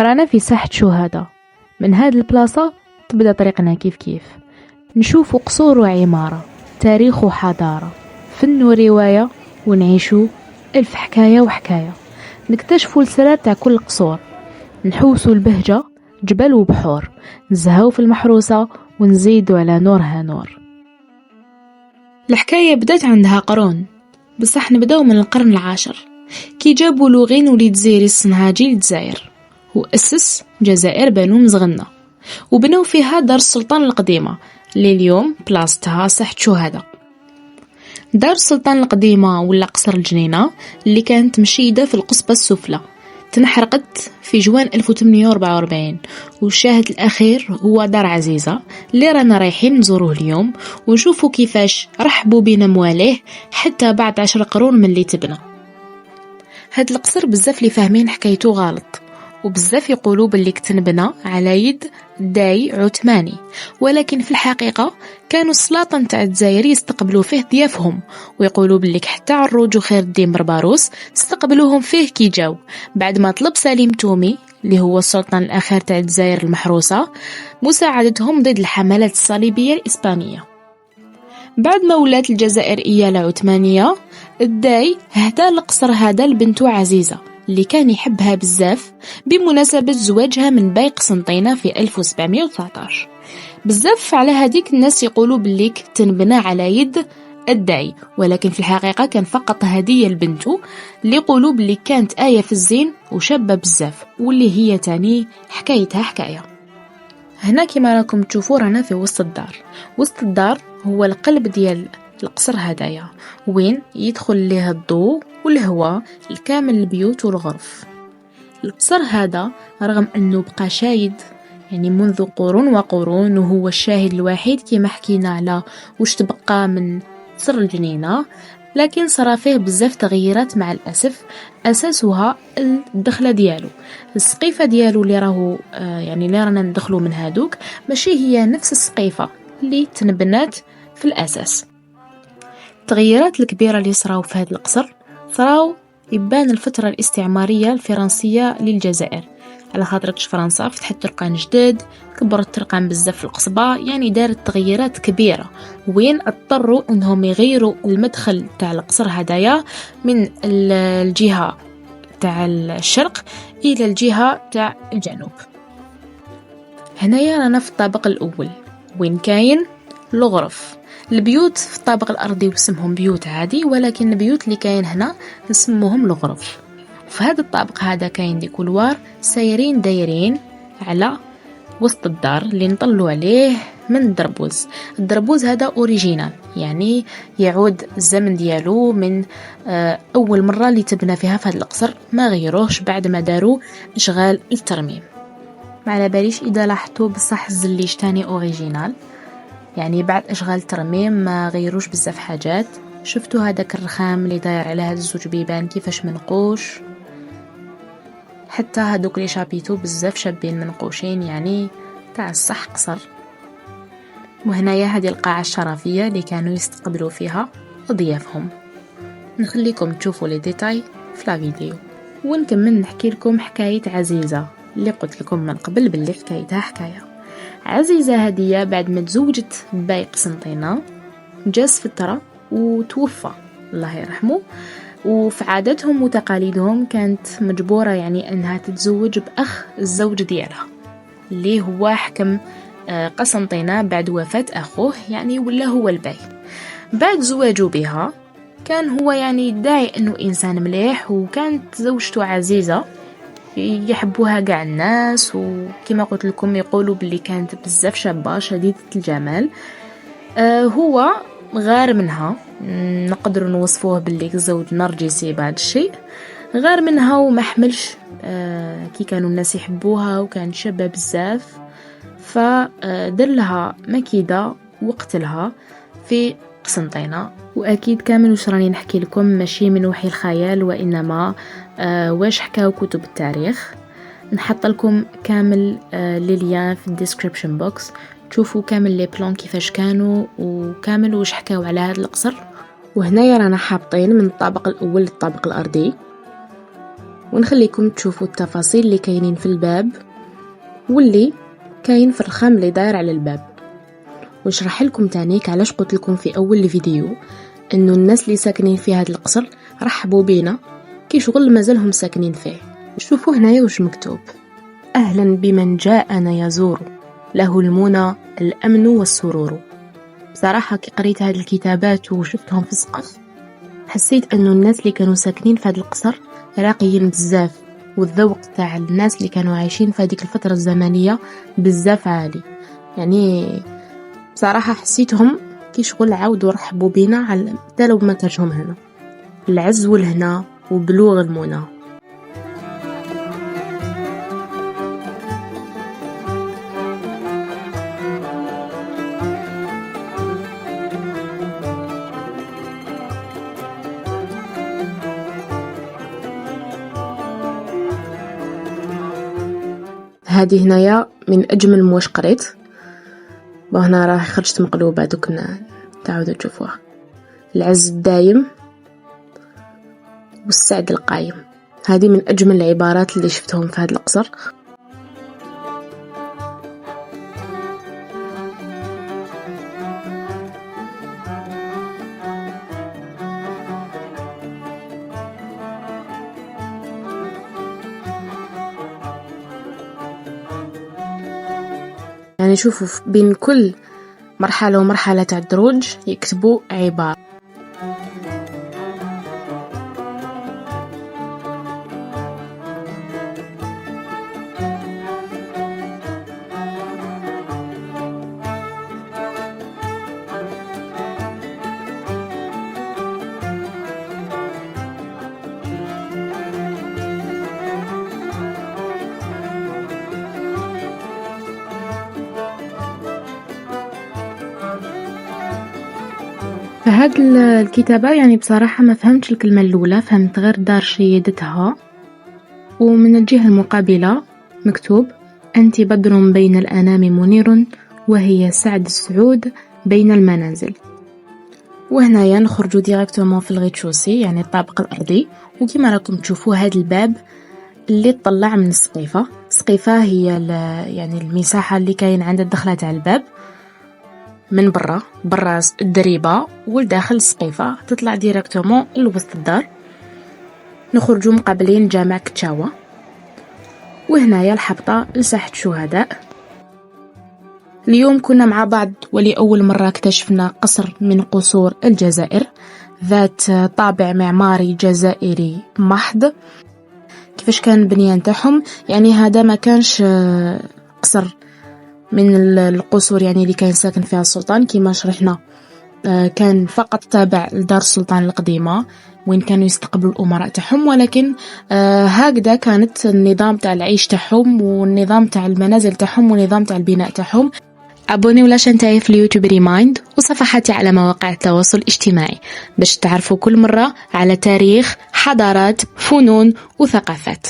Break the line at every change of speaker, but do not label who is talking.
رانا في ساحة شهداء. من هاد البلاصة تبدأ طريقنا كيف نشوفوا قصور وعمارة، تاريخ وحضارة، فن ورواية، ونعيشوا ألف حكاية وحكاية. نكتشفوا السرار تاع كل قصور، نحوسوا البهجة، جبل وبحور، نزهوا في المحروسة ونزيدوا على نورها نور. الحكاية بدات عندها قرون، بصح نبداو من القرن العاشر كي جابوا لوغين وليد زيري الصنهاجي للجزائر، وأسس جزائر بنو مزغنة، وبنوا فيها دار السلطان القديمة اللي اليوم بلاصتها ساحة شهداء. دار السلطان القديمة ولا قصر الجنينة اللي كانت مشيدة في القصبة السفلى تنحرقت في جوان 1844، والشاهد الأخير هو دار عزيزة اللي رانا رايحين نزوروه اليوم ونشوفوا كيفاش رحبوا بنا مواليه حتى بعد 10 قرون من اللي تبنى. هاد القصر بزاف اللي فاهمين حكايته غلط، وبزاف يقولوا باللي كتنبنى على يد داي عثماني، ولكن في الحقيقة كانوا السلاطة نتاع الجزائر يستقبلوا فيه ضيافهم، ويقولوا باللي حتى عروج وخير الدين برباروس استقبلوهم فيه كي جاو بعد ما طلب سليم تومي اللي هو السلطان الأخير تاع الجزائر المحروسة مساعدتهم ضد الحملات الصليبية الإسبانية. بعد ما ولات الجزائر إيالة عثمانية، الداي هدا القصر هذا لبنته عزيزة اللي كان يحبها بزاف بمناسبة زواجها من باي قسنطينة في 1719. بزاف على هذيك الناس يقولوا باللي تنبنى على يد الداي، ولكن في الحقيقة كان فقط هدية لبنته اللي يقولوا باللي كانت آية في الزين وشابة بزاف، واللي هي تاني حكايتها حكاية. هنا كما راكم تشوفوا رانا في وسط الدار. وسط الدار هو القلب ديال القصر هدايا، وين يدخل ليه الضوء والهواء الكامل البيوت والغرف. القصر هذا رغم أنه بقى شايد يعني منذ قرون وقرون، وهو الشاهد الوحيد كما حكينا على وش تبقى من قصر الجنينة، لكن صار فيه بزاف تغييرات مع الأسف. أساسها الدخلة ديالو، السقيفة ديالو اللي راهو يعني اللي رانا ندخلو من هادوك ماشي هي نفس السقيفة اللي تنبنات في الأساس. التغييرات الكبيرة اللي صراو في هذا القصر صراو يبان الفترة الاستعمارية الفرنسية للجزائر، على خاطركش فرنسا فتحت ترقان جدد، كبرت ترقان بزاف في القصبة، يعني دارت تغييرات كبيرة، وين اضطروا انهم يغيروا المدخل تاع القصر هدايا من الجهة تاع الشرق الى الجهة تاع الجنوب. هنايا رانا في الطابق الاول وين كاين الغرف. البيوت في الطابق الارضي واسمهم بيوت عادي، ولكن البيوت اللي كاين هنا نسموهم الغرف. في هذا الطابق هذا كاين دي كولوار سايرين دايرين على وسط الدار اللي نطلوا عليه من الدربوز. الدربوز هذا اوريجينال، يعني يعود الزمن ديالو من اول مره اللي تبنى فيها في هذا القصر، ما غيروش بعد ما داروا اشغال الترميم. ما على باليش اذا لاحظتوا بصح الزليج تاني اوريجينال، يعني بعد اشغال الترميم ما غيروش بزاف حاجات. شفتوا هذاك الرخام اللي داير على هاد الزوج بيبان كيفاش منقوش، حتى هادوك لي شابيتو بزاف شابين منقوشين، يعني تاع الصح قصر. وهنايا هذه القاعة الشرفية اللي كانوا يستقبلوا فيها ضيافهم. نخليكم تشوفوا لي ديتاي في لا فيديو ونكمل نحكي لكم حكاية عزيزة اللي قلت لكم من قبل باللي حكايتها حكاية. عزيزة هدية بعد ما تزوجت باي قسنطينة جاز فترة وتوفى الله يرحمه، وفي عادتهم وتقاليدهم كانت مجبورة يعني أنها تتزوج بأخ الزوج ديالها اللي هو حكم قسنطينة بعد وفاة أخوه، يعني ولا هو الباي. بعد زواجه بها كان هو يعني يدعي أنه إنسان مليح، وكانت زوجته عزيزة يحبوها قاع الناس، وكما قلت لكم يقولوا باللي كانت بزاف شابة شديدة الجمال. هو غار منها، نقدر نوصفوه باللي زوج نرجسي بعد الشيء، غار منها وما حملش كي كانوا الناس يحبوها، وكان شابة بزاف، فدر لها مكيدة وقتلها في قسنطينة. واكيد كامل وش راني نحكي لكم ماشي من وحي الخيال، وانما واش حكاو كتب التاريخ. نحط لكم كامل ليليان في الديسكريبشن بوكس، تشوفوا كامل لي بلان كيفاش كانوا وكامل وش حكاو على هذا القصر. وهنا رانا حابطين من الطابق الاول للطابق الارضي. ونخليكم تشوفوا التفاصيل اللي كاينين في الباب واللي كاين في الرخام اللي داير على الباب. ونشرح لكم تانيك علاش قلت لكم في اول الفيديو انه الناس اللي ساكنين في هذا القصر رحبوا بينا كي شغل مازالهم ساكنين فيه. شوفوا هنايا واش مكتوب: اهلا بمن جاءنا يزور، له المنى الامن والسرور. بصراحه كي قريت هذه الكتابات وشفتهم في السقف حسيت انه الناس اللي كانوا ساكنين في هذا القصر راقيين بزاف، والذوق تاع الناس اللي كانوا عايشين في هذيك الفتره الزمنيه بزاف عالي. يعني بصراحه حسيتهم كي شغل عاودوا رحبوا بينا على حتى لو ما كانش هم هنا. العز والهنا وبلوغ المنى. هذه هنايا من اجمل مواش قريت، وهنا راه خرجت مقلوبه دوك تعاودوا تشوفوها. العز الدايم والسعد القايم، هذه من اجمل العبارات اللي شفتهم في هذا القصر. يعني شوفوا بين كل مرحلة ومرحلة تاع الدروج يكتبوا عبارة. فهاد الكتابة يعني بصراحة ما فهمتش الكلمة الأولى، فهمت غير دار شيدتها. ومن الجهة المقابلة مكتوب: أنت بدر بين الأنام منير، وهي سعد السعود بين المنازل. وهنايا نخرجوا ديريكتومون في الغيتشوسي، يعني الطابق الأرضي. وكما راكم تشوفوا هاد الباب اللي طلع من السقيفة. السقيفة هي يعني المساحة اللي كاين عند الدخلة تاع الباب من برا الدريبة والداخل السقيفة، تطلع ديريكتومون لوسط الدار. نخرجوا مقابلين جامع كتشاوا. وهنايا الحبطة لساحة الشهداء. اليوم كنا مع بعض ولأول مرة اكتشفنا قصر من قصور الجزائر ذات طابع معماري جزائري محض. كيفاش كان البنيان تاعهم؟ يعني هذا ما كانش قصر من القصور يعني اللي كان ساكن فيها السلطان كما شرحنا، كان فقط تابع لدار السلطان القديمة وين كانوا يستقبلوا الأمراء تاعهم، ولكن هكذا كانت النظام تاع العيش تاعهم والنظام تاع المنازل تاعهم والنظام تاع البناء تاعهم. ابوني ولا شنتاي في اليوتيوب ريمايند وصفحاتي على مواقع التواصل الاجتماعي باش تعرفوا كل مرة على تاريخ، حضارات، فنون وثقافات.